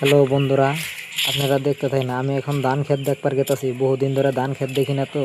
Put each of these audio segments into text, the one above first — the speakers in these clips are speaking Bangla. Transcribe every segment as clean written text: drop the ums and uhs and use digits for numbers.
হ্যালো বন্ধুরা, আপনারা দেখতে থাকেন। আমি এখন ধান ক্ষেত দেখবার গেতেছি। বহুদিন ধরে ধান ক্ষেত দেখি না, তো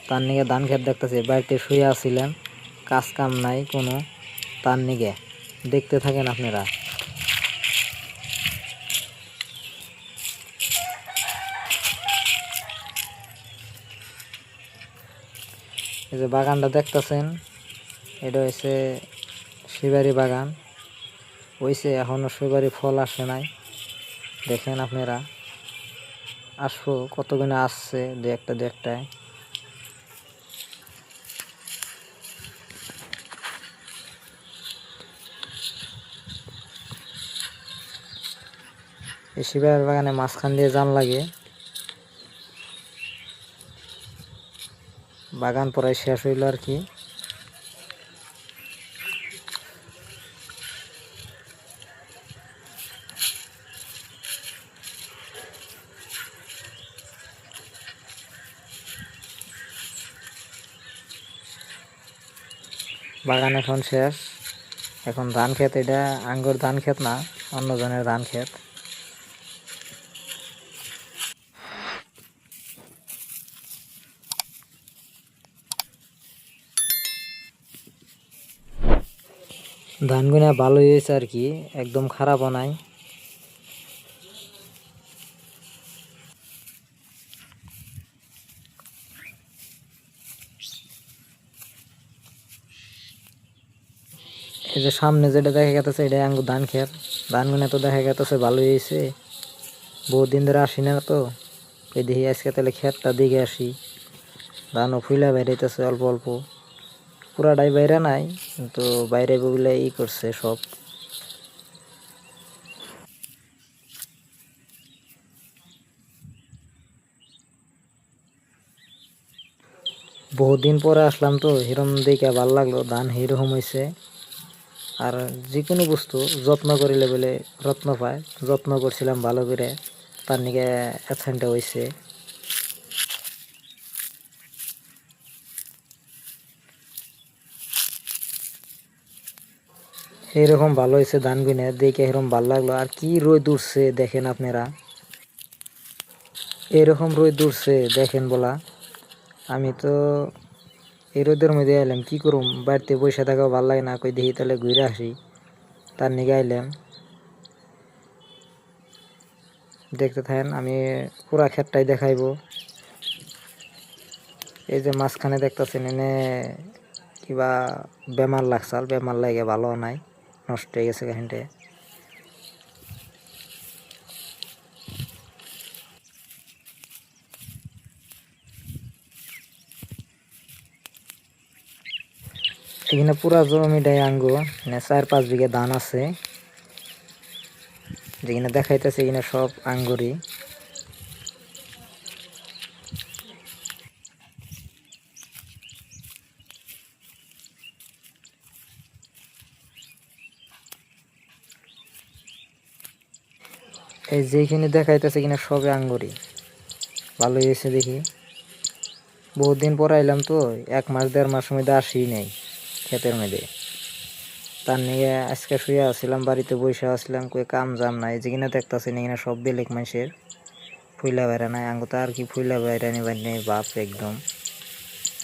তার নিগে ধান ক্ষেত দেখতেছি। বাড়িতে শুয়ে আসছিলাম, কাজ কাম নাই কোনো, তার নিগে দেখতে থাকেন আপনারা। এই যে বাগানটা দেখতেছেন, এটা হচ্ছে সুপারি বাগান। হয়েছে, এখনো সুপারি ফল আসে নাই। দেখেন আপনারা, আসবো কতগুলো আসছে, দু একটায়। এই সুপারি বাগানে মাঝখান দিয়ে জান লাগে। বাগান প্রায় শেষ হইল আর কি। বাগান এখন শেষ। এখন ধান ক্ষেত, এটা আঙ্গুর ধান ক্ষেত না, অন্য জনের ধান ক্ষেত। ধানগুলা ভালোই হয়েছে আর কি, একদম খারাপও নাই। এই যে সামনে যেটা দেখা গেছে, এটা আঙ্গুর ধান ক্ষেত। ধানগুলা তো দেখা গেছে ভালোই হয়েছে। বহুদিন ধরে আসি না, তো এই দেখি আজকে তাহলে ক্ষেতটা দিকে আসি। ধানও ফুলা বেড়াইতেছে অল্প অল্প, পুরাটাই বাইরে নাই, কিন্তু বাইরে বলে করছে সব। বহুদিন পরে আসলাম, তো হিরম দেখে ভাল লাগলো। ধান হিরকম হয়েছে। আর যে কোনো বস্তু যত্ন করিলে বলে রত্ন পায়। যত্ন করছিলাম ভালো করে, তার নিকে অ্যাবসেন্টটা হয়েছে। এরকম ভালো হয়েছে ধান গুনে, দেখে এরকম ভালো লাগলো। আর কি রোদ উঠছে দেখেন আপনারা, এরকম রোদ উঠছে দেখেন বলা। আমি তো এই রোদের মধ্যে আইলাম, কি করুম, বাড়িতে বসে থাকাও ভালো লাগে না। কই দেখি তাহলে ঘুরে আসি, তার নিকে আইলাম। দেখতে থাকেন, আমি পুরা ক্ষেতটাই দেখাইবো। এই যে মাঝখানে দেখতেছেন, এনে কিবা বেমার লাগছাল, বেমার লাগে ভালো নাই, নষ্ট হয়ে গেছে কাহিনটা। এখানে পুরা জমিটাই আঙ্গু, মানে 4-5 বিঘা ধান আছে। যেখানে দেখাইতেছে এখানে সব আঙ্গুরি। এই যেখানে দেখাইতেছে কিনা সবে আঙ্গুরি। ভালোই হয়েছে দেখি। বহুত দিন পর আইলাম, তো 1-1.5 মাস মধ্যে আসি নাই ক্ষেতের মধ্যে। তার নিয়ে আজকে শুয়ে আসছিলাম, বাড়িতে বসে আসছিলাম, কই কাম জাম নাই। যেখানে দেখতেছেন এখানে সব বেলেগ মানুষের ফুইলা বাইরা নাই, আঙ্গুতা আর কি ফুইলা বাইরা নিবার নেই বাপ, একদম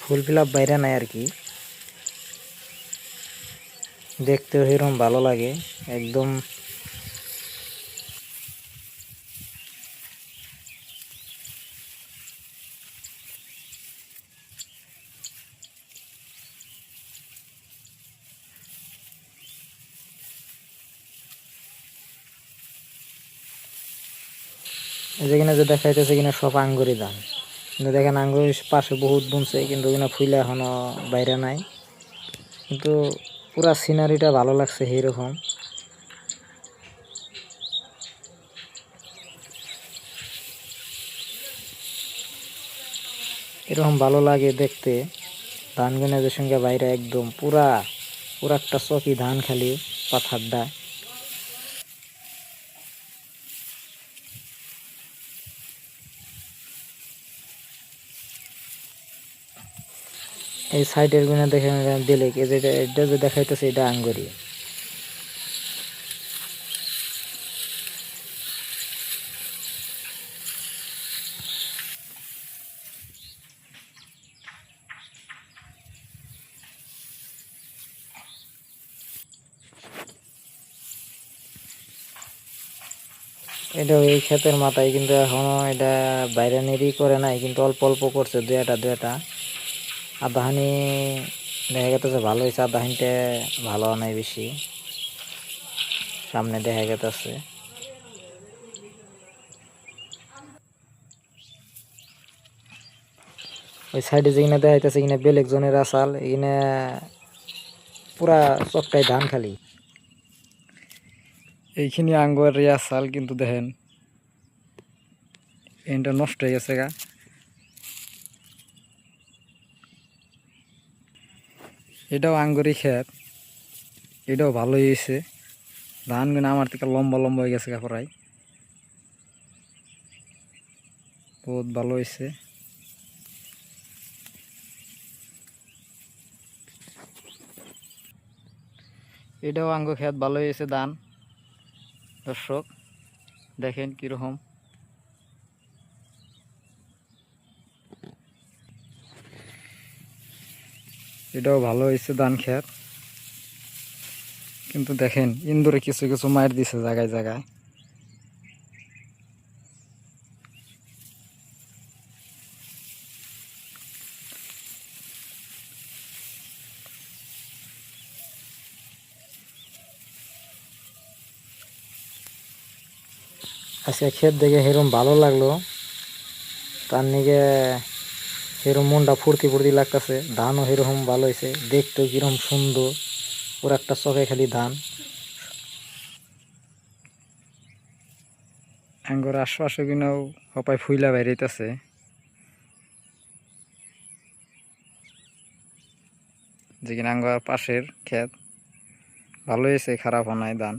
ফুল ফিলাপ বাইরা নাই আর কি। দেখতেও সেরকম ভালো লাগে একদম। যেখানে যে দেখাইতেছে কিনা সব আঙ্গুরি ধান, কিন্তু দেখেন আঙ্গুরের পাশে বহুত বুনছে, কিন্তু কিনা ফুইলা এখনো বাইরে নাই। কিন্তু পুরা সিনারিটা ভালো লাগছে সেইরকম। এরকম ভালো লাগে দেখতে। ধান গুনাদের সঙ্গে বাইরে একদম পুরা পুরা একটা চকি ধান, খালি পাথারডা। এই সাইডের গুনা দেখে দিলে যেটা এটা যে দেখাইতেছে, এটা আঙ্গুরি। এটা এই ক্ষেতের মাথায় কিন্তু এখনো এটা বাইরে নেড়ি করে নাই, কিন্তু অল্প অল্প করছে, দুইটা আদাহানি দেখা গেছে ভালো হয়েছে, আদাহানিতে ভালো নাই বেশি, সামনে দেখা গেছে। ওই সাইডে যেখানে দেখা যাইতেছে এখানে বেলেগ জনের আসাল, এখানে পুরা চকটাই ধান খালি। এইখানে আঙ্গুর আসাল, কিন্তু দেখেন এটা নষ্ট হয়ে গেছে গা। এটাও আঙ্গুরি ক্ষেত, এটাও ভালোই হয়েছে। ধানগুলো আমার থেকে লম্বা লম্বা হয়ে গেছে গা, প্রায় বহুত ভালো হয়েছে। এটাও আঙ্গুর ক্ষেত ভালো হয়েছে ধান। দর্শক দেখেন কিরকম। এটাও ভালো হয়েছে ধান ক্ষেত, কিন্তু দেখেন ইন্দুরে কিছু কিছু মার দিছে জায়গায় জায়গায়। আজকে ক্ষেত দেখে সেরকম ভালো লাগলো, তার নিকে সেরকম মনটা ফুর্তি ফুর্তি লাগতেছে। ধানও সেরকম ভালো হয়েছে, দেখতেও কিরকম সুন্দর, পুরো একটা চকে খালি ধান। আঙ্গুর আশপাশে কিনাও হপায় ফুইলা বেরিয়েছে। যেখানে আঙ্গুর পাশের ক্ষেত ভালো হয়েছে, খারাপ নাই ধান,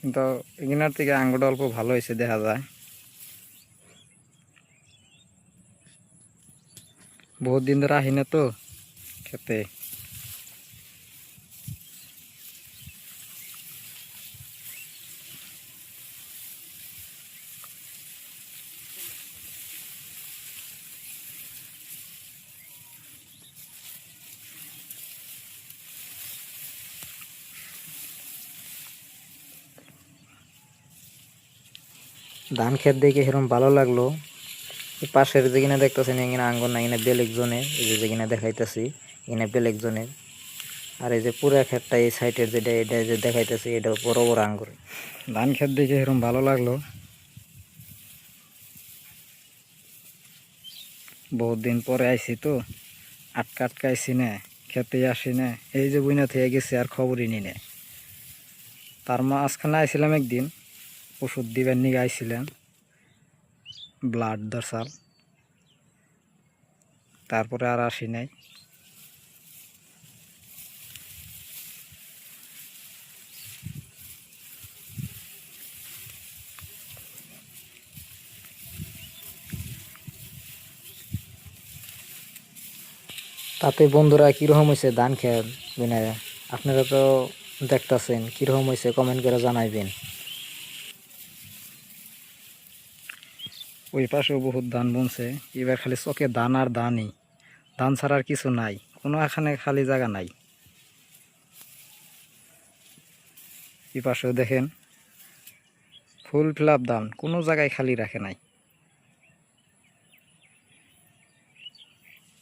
কিন্তু এখানের থেকে আঙ্গুরটা অল্প ভালো হয়েছে দেখা যায়। বহুত দিন ধরে আহি না তো খেতে। ধান ক্ষেত দেখে সেরকম ভালো লাগলো। এই পাশের যেখানে দেখতেছেন এখানে আঙ্গুর না, এখানে বেলেগ জনের, এই যে যেখানে দেখাইতেছি এখানে বেলেগ জনের। আর এই যে পুরা ক্ষেতটা এই সাইডের যেটা, এটা যে দেখাইতেছি এটা বড় বড় আঙ্গুর। ধান ক্ষেত দেখে এরকম ভালো লাগলো। বহুত দিন পরে আইছি তো, আটকা আটকা আইসি না, খেতে আসি না, এই যে বইনা থেকে গেছি আর খবরই নি না। তার মাঝখানে আইছিলাম একদিন, ওষুধ দিবার নিয়ে আইছিলাম, ব্লাড দরসাল, তারপরে আর আসি নাই। তাতে বন্ধুরা কিরকম হয়েছে ধান ক্ষেত বুঝলেন, আপনারা তো দেখতেছেন কিরকম হয়েছে, কমেন্ট করে জানাইবেন। ওই পাশেও বহুত ধান বুনছে, এবার খালি চকে ধান আর ধানই, ধান ছাড়া আর কিছু নাই, কোনো এখানে খালি জায়গা নাই। এই পাশেও দেখেন ফুল ফিলাপ ধান, কোনো জায়গায় খালি রাখে নাই।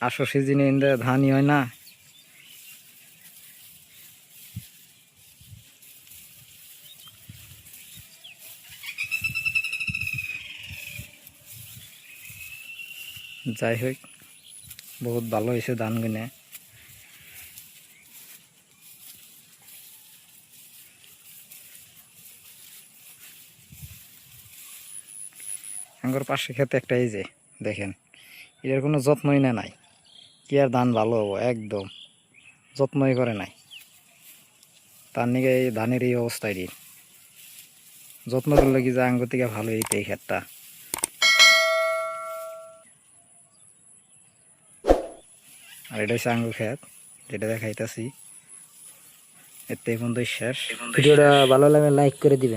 আসো সিজনে ইন্দে ধানই হয় না। যাই হোক, বহুত ভালো হয়েছে ধান গুনে। আঙ্গুর পাশে খেতে একটা, এই যে দেখেন এটার কোনো যত্নই না নাই, কি আর ধান ভালো হবো, একদম যত্নই করে নাই। তার নিকে এই ধানের এই অবস্থায় দিন, যত্ন করলে কি যে আঙ্গুর থেকে ভালো হইতে এই ক্ষেতটা। আর এটা হচ্ছে আঙ্গুর ক্ষেত যেটা দেখাইতেছি। এতে পর্যন্তই শেষ। ভিডিওটা ভালো লাগলে লাইক করে দিবেন।